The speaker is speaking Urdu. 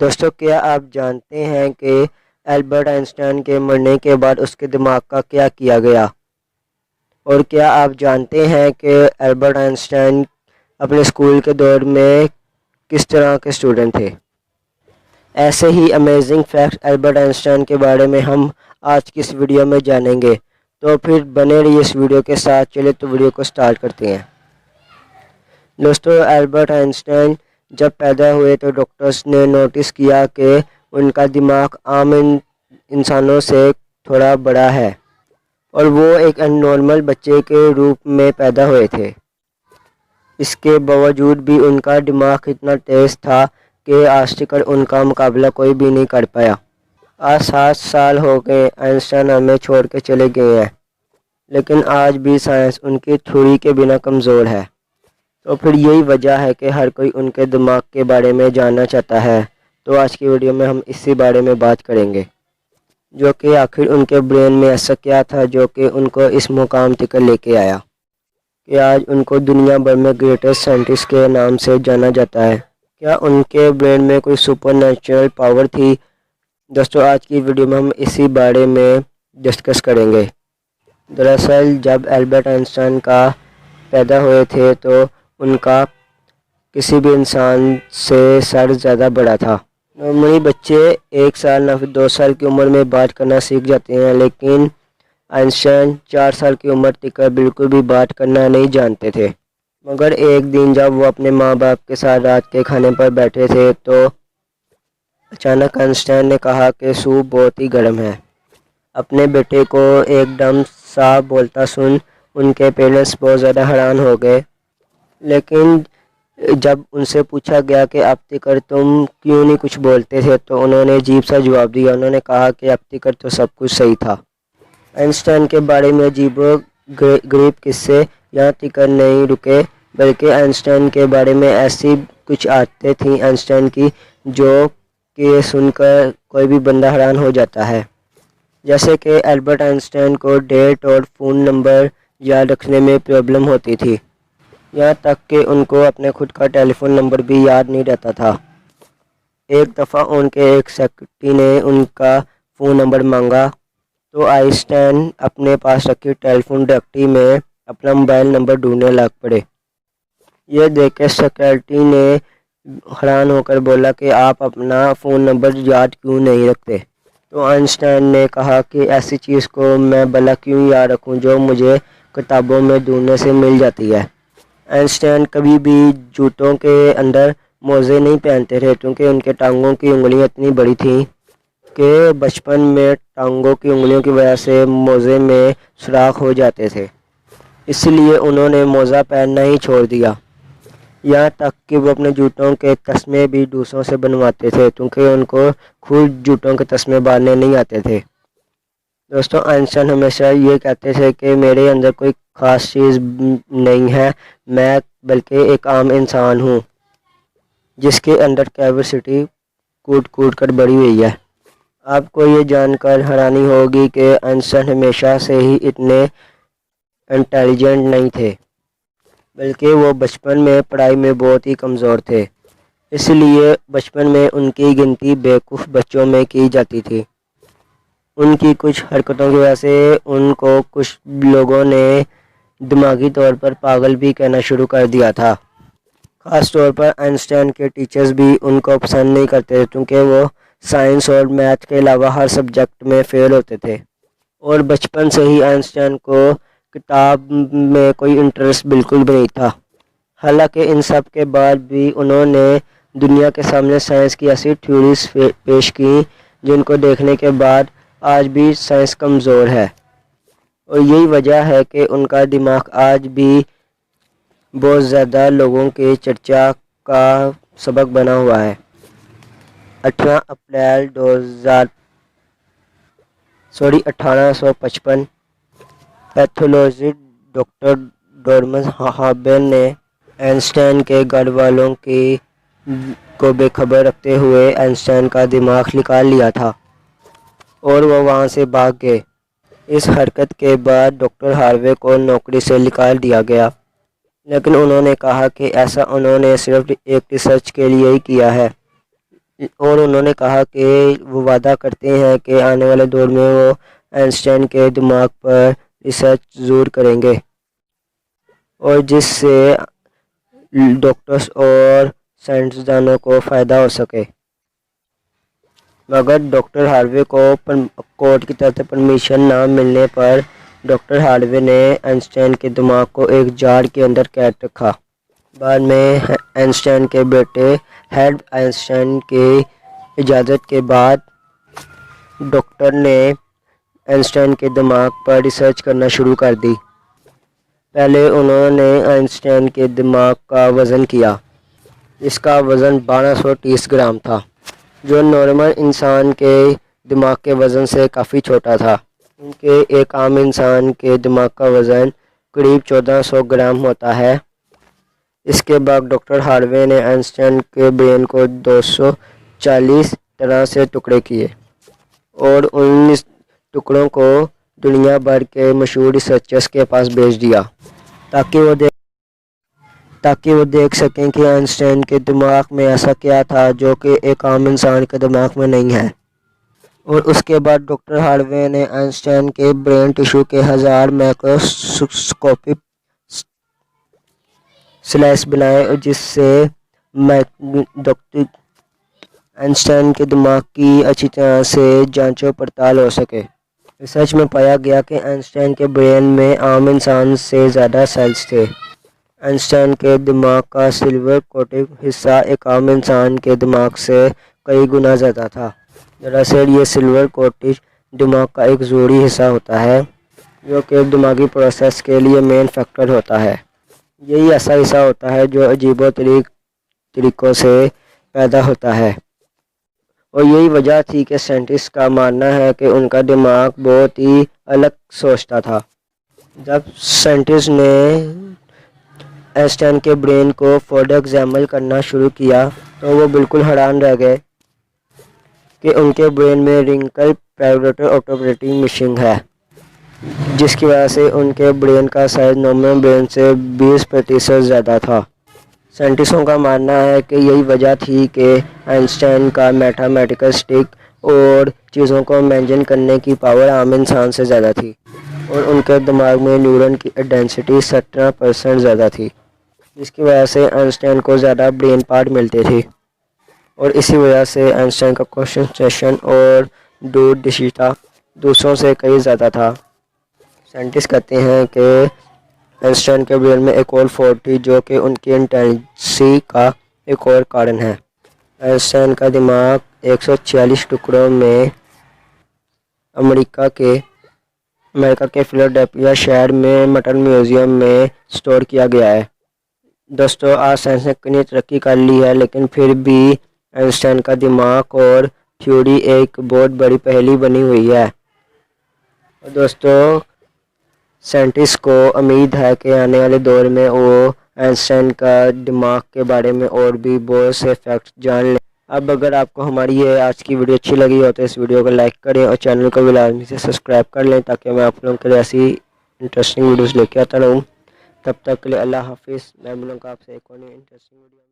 دوستو، کیا آپ جانتے ہیں کہ البرٹ آئنسٹائن کے مرنے کے بعد اس کے دماغ کا کیا کیا گیا؟ اور کیا آپ جانتے ہیں کہ البرٹ آئنسٹائن اپنے اسکول کے دور میں کس طرح کے اسٹوڈنٹ تھے؟ ایسے ہی امیزنگ فیکٹس البرٹ آئنسٹائن کے بارے میں ہم آج کی اس ویڈیو میں جانیں گے، تو پھر بنے رہیے اس ویڈیو کے ساتھ۔ چلے تو ویڈیو کو سٹارٹ کرتے ہیں۔ دوستو، البرٹ آئنسٹائن جب پیدا ہوئے تو ڈاکٹرز نے نوٹس کیا کہ ان کا دماغ عام انسانوں سے تھوڑا بڑا ہے، اور وہ ایک نارمل بچے کے روپ میں پیدا ہوئے تھے۔ اس کے باوجود بھی ان کا دماغ اتنا تیز تھا کہ آج تک ان کا مقابلہ کوئی بھی نہیں کر پایا۔ آج 7 سال ہو گئے آئنسٹائن ہمیں چھوڑ کے چلے گئے ہیں، لیکن آج بھی سائنس ان کی تھیوری کے بنا کمزور ہے۔ تو پھر یہی وجہ ہے کہ ہر کوئی ان کے دماغ کے بارے میں جاننا چاہتا ہے۔ تو آج کی ویڈیو میں ہم اسی بارے میں بات کریں گے، جو کہ آخر ان کے برین میں ایسا کیا تھا جو کہ ان کو اس مقام تک لے کے آیا کہ آج ان کو دنیا بھر میں گریٹسٹ سائنٹسٹ کے نام سے جانا جاتا ہے۔ کیا ان کے برین میں کوئی سپر نیچرل پاور تھی؟ دوستو، آج کی ویڈیو میں ہم اسی بارے میں ڈسکس کریں گے۔ دراصل جب البرٹ آئنسٹائن کا پیدا ہوئے تھے تو ان کا کسی بھی انسان سے سر زیادہ بڑا تھا۔ نارملی بچے 1 سال یا پھر 2 سال کی عمر میں بات کرنا سیکھ جاتے ہیں، لیکن آئنسٹائن 4 سال کی عمر تک بالکل بھی بات کرنا نہیں جانتے تھے۔ مگر ایک دن جب وہ اپنے ماں باپ کے ساتھ رات کے کھانے پر بیٹھے تھے تو اچانک آئنسٹائن نے کہا کہ سوپ بہت ہی گرم ہے۔ اپنے بیٹے کو ایک دم صاف بولتا سن ان کے پیرنٹس بہت زیادہ حیران ہو گئے، لیکن جب ان سے پوچھا گیا کہ اب تک تم کیوں نہیں کچھ بولتے تھے تو انہوں نے عجیب سا جواب دیا۔ انہوں نے کہا کہ اب تک تو سب کچھ صحیح تھا۔ آئنسٹائن کے بارے میں عجیب و غریب قصے یہاں تک نہیں رکے، بلکہ آئنسٹائن کے بارے میں ایسی کچھ عادتیں تھیں آئنسٹائن کی جو کہ سن کر کوئی بھی بندہ حیران ہو جاتا ہے۔ جیسے کہ البرٹ آئنسٹائن کو ڈیٹ اور فون نمبر یاد رکھنے میں پرابلم ہوتی تھی، یہاں تک کہ ان کو اپنے خود کا ٹیلی فون نمبر بھی یاد نہیں رہتا تھا۔ ایک دفعہ ان کے ایک سیکرٹری نے ان کا فون نمبر مانگا تو آئنسٹائن اپنے پاس رکھی ٹیلی فون ڈائریکٹری میں اپنا موبائل نمبر ڈھونڈنے لگ پڑے۔ یہ دیکھ کے سیکرٹری نے حیران ہو کر بولا کہ آپ اپنا فون نمبر یاد کیوں نہیں رکھتے؟ تو آئنسٹائن نے کہا کہ ایسی چیز کو میں بھلا کیوں یاد رکھوں جو مجھے کتابوں میں ڈھونڈنے سے مل جاتی ہے۔ آئنسٹائن کبھی بھی جوتوں کے اندر موزے نہیں پہنتے تھے کیونکہ ان کے ٹانگوں کی انگلیاں اتنی بڑی تھیں کہ بچپن میں ٹانگوں کی انگلیوں کی وجہ سے موزے میں سوراخ ہو جاتے تھے، اس لیے انہوں نے موزہ پہننا ہی چھوڑ دیا۔ یہاں تک کہ وہ اپنے جوتوں کے تسمے بھی دوسروں سے بنواتے تھے کیونکہ ان کو خود جوتوں کے تسمے باندھنے نہیں آتے تھے۔ دوستوں، آئنسٹائن ہمیشہ یہ کہتے تھے کہ میرے اندر کوئی خاص چیز نہیں ہے، میں بلکہ ایک عام انسان ہوں جس کے اندر کیپیسٹی کود کود کر بڑھی ہوئی ہے۔ آپ کو یہ جان کر حیرانی ہوگی کہ آئنسٹائن ہمیشہ سے ہی اتنے انٹیلیجنٹ نہیں تھے، بلکہ وہ بچپن میں پڑھائی میں بہت ہی کمزور تھے، اس لیے بچپن میں ان کی گنتی بیوقوف بچوں میں کی جاتی تھی۔ ان کی کچھ حرکتوں کی وجہ سے ان کو کچھ لوگوں نے دماغی طور پر پاگل بھی کہنا شروع کر دیا تھا۔ خاص طور پر آئنسٹائن کے ٹیچرز بھی ان کو پسند نہیں کرتے کیونکہ وہ سائنس اور میتھ کے علاوہ ہر سبجیکٹ میں فیل ہوتے تھے، اور بچپن سے ہی آئنسٹائن کو کتاب میں کوئی انٹرسٹ بالکل بھی نہیں تھا۔ حالانکہ ان سب کے بعد بھی انہوں نے دنیا کے سامنے سائنس کی ایسی تھیوریز پیش کی جن کو دیکھنے کے بعد آج بھی سائنس کمزور ہے، اور یہی وجہ ہے کہ ان کا دماغ آج بھی بہت زیادہ لوگوں کے چرچا کا سبق بنا ہوا ہے۔ 18 اپریل 1855 پیتھولوجسٹ ڈاکٹر ٹامس ہابل نے آئنسٹائن کے گھر والوں کو بے خبر رکھتے ہوئے آئنسٹائن کا دماغ نکال لیا تھا اور وہ وہاں سے بھاگ گئے۔ اس حرکت کے بعد ڈاکٹر ہاروے کو نوکری سے نکال دیا گیا، لیکن انہوں نے کہا کہ ایسا انہوں نے صرف ایک ریسرچ کے لیے ہی کیا ہے، اور انہوں نے کہا کہ وہ وعدہ کرتے ہیں کہ آنے والے دور میں وہ آئنسٹائن کے دماغ پر ریسرچ ضرور کریں گے اور جس سے ڈاکٹرز اور سائنسدانوں کو فائدہ ہو سکے۔ مگر ڈاکٹر ہاروے کو کورٹ کی طرف سے پرمیشن نہ ملنے پر ڈاکٹر ہاروے نے آئنسٹائن کے دماغ کو ایک جار کے اندر قید رکھا۔ بعد میں آئنسٹائن کے بیٹے ہربرٹ آئنسٹائن کی اجازت کے بعد ڈاکٹر نے آئنسٹائن کے دماغ پر ریسرچ کرنا شروع کر دی۔ پہلے انہوں نے آئنسٹائن کے دماغ کا وزن کیا، جس کا وزن 1230 گرام تھا، جو نارمل انسان کے دماغ کے وزن سے کافی چھوٹا تھا، کیونکہ ایک عام انسان کے دماغ کا وزن قریب 1400 گرام ہوتا ہے۔ اس کے بعد ڈاکٹر ہاروے نے آئنسٹائن کے برین کو 240 طرح سے ٹکڑے کیے اور ان ٹکڑوں کو دنیا بھر کے مشہور ریسرچرز کے پاس بھیج دیا تاکہ وہ دیکھ سکیں کہ آئنسٹائن کے دماغ میں ایسا کیا تھا جو کہ ایک عام انسان کے دماغ میں نہیں ہے۔ اور اس کے بعد ڈاکٹر ہاروے نے آئنسٹائن کے برین ٹشو کے 1000 مائکروسکوپک سلائس بنائے جس سے آئنسٹائن کے دماغ کی اچھی طرح سے جانچ و پڑتال ہو سکے۔ ریسرچ میں پایا گیا کہ آئنسٹائن کے برین میں عام انسان سے زیادہ سیلز تھے۔ آئنسٹائن کے دماغ کا سلور کوٹڈ حصہ ایک عام انسان کے دماغ سے کئی گنا زیادہ تھا۔ دراصل یہ سلور کوٹڈ دماغ کا ایک ضروری حصہ ہوتا ہے جو کہ دماغی پروسیس کے لیے مین فیکٹر ہوتا ہے۔ یہی ایسا حصہ ہوتا ہے جو عجیب و طریقوں سے پیدا ہوتا ہے، اور یہی وجہ تھی کہ سائنٹسٹ کا ماننا ہے کہ ان کا دماغ بہت ہی الگ سوچتا تھا۔ جب سائنٹسٹ نے آئنسٹائن کے برین کو فوٹو ایگزامن کرنا شروع کیا تو وہ بالکل حیران رہ گئے کہ ان کے برین میں رنکل پیروٹر آپریٹنگ مشین ہے، جس کی وجہ سے ان کے برین کا سائز نارمل برین سے 20% زیادہ تھا۔ سائنٹسٹوں کا ماننا ہے کہ یہی وجہ تھی کہ آئنسٹائن کا میتھمیٹیکل اسٹک اور چیزوں کو امیجن کرنے کی پاور عام انسان سے زیادہ تھی، اور ان کے دماغ میں نیورون کی ڈینسٹی 17% زیادہ تھی، جس کی وجہ سے آئنسٹائن کو زیادہ برین پارٹ ملتے تھے، اور اسی وجہ سے آئنسٹائن کا کنسنٹریشن اور دورندیشیتا دوسروں سے کئی زیادہ تھا۔ سائنٹسٹ کہتے ہیں کہ آئنسٹائن کے برین میں ایک اور فالٹ تھی جو کہ ان کی انٹیلیجنسی کا ایک اور کارن ہے۔ آئنسٹائن کا دماغ 146 ٹکڑوں میں امریکہ کے فلوریڈا شہر میں میٹل میوزیم میں سٹور کیا گیا ہے۔ دوستو، آج سائنس نے کتنی ترقی کر لی ہے، لیکن پھر بھی آئنسٹائن کا دماغ اور تھیوری ایک بہت بڑی پہیلی بنی ہوئی ہے۔ اور دوستو، سائنٹسٹ کو امید ہے کہ آنے والے دور میں وہ آئنسٹائن کا دماغ کے بارے میں اور بھی بہت سے فیکٹس جان لیں۔ اب اگر آپ کو ہماری یہ آج کی ویڈیو اچھی لگی ہو تو اس ویڈیو کو لائک کریں اور چینل کو بھی لازمی سے سبسکرائب کر لیں تاکہ میں آپ لوگوں کے لیے ایسی انٹرسٹنگ ویڈیوز لے کے آتا رہوں۔ تب تک کے لیے اللہ حافظ۔ میں ملوں گا آپ سے ایک اور انٹرسٹنگ ویڈیو۔